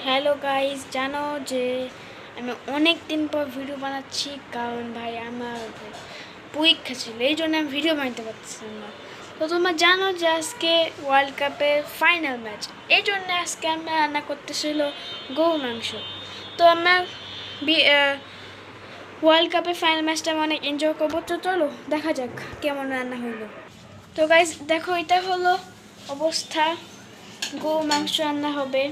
Hello guys, জানো যে আমি অনেক দিন পর ভিডিও বানাচ্ছি, কারণ ভাই আমার পরীক্ষা ছিল, এই জন্য আমি ভিডিও বানাতে পারছিলাম না। তো তোমরা জানো যে আজকে ওয়ার্ল্ড কাপের ফাইনাল ম্যাচ, এই জন্য আজকে আমরা রান্না করতেছিল গরু মাংস। তো আমরা ওয়ার্ল্ড কাপের ফাইনাল ম্যাচটা আমি অনেক এনজয় করবো। তো চলো দেখা যাক কেমন রান্না হইলো। তো গাইস দেখো, এটা হলো অবস্থা, গরু মাংস রান্না হবে।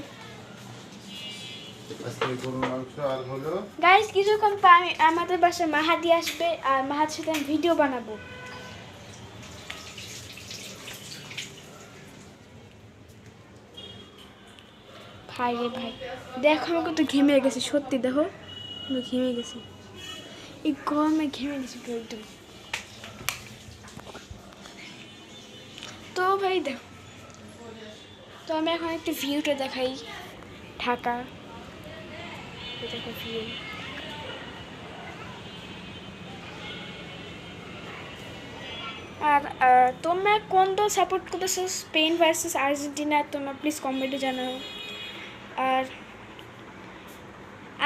গাইস কিছুক্ষণ পর আমাদের বাসায় মাহাদি আসবে, আর মাহাদির সাথে আমি ভিডিও বানাবো। ভাই রে ভাই, দেখো আমাকে তো ঘেমে গেছে, সত্যি দেখো আমি ঘেমে গেছি, এই গরমে ঘেমে গেছি পুরো একদম। তো ভাই দেখো, তো আমি এখন একটু ভিউটা দেখাই ঢাকা, দেখো ভিউ। আর তোমরা কোন দল সাপোর্ট করতেছো, স্পেন ভার্সেস আর্জেন্টিনা, তোমরা প্লিজ কমেন্টে জানাও। আর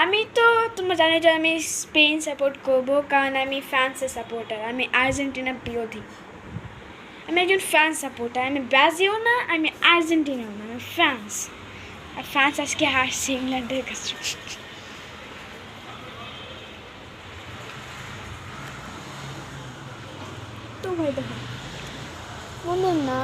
আমি তো তোমরা জানো যে আমি স্পেন সাপোর্ট করবো, কারণ আমি ফ্রান্সের সাপোর্টার, আমি আর্জেন্টিনা বিরোধী। আমি একজন ফ্রান্স সাপোর্টার, আমি ব্রাজিলও না, আমি আর্জেন্টিনাও না, আমি ফ্রান্স। আর ফ্রান্স আজকে হারছে ইংল্যান্ডের কাছে। তো ভাই দেখো, বলুন না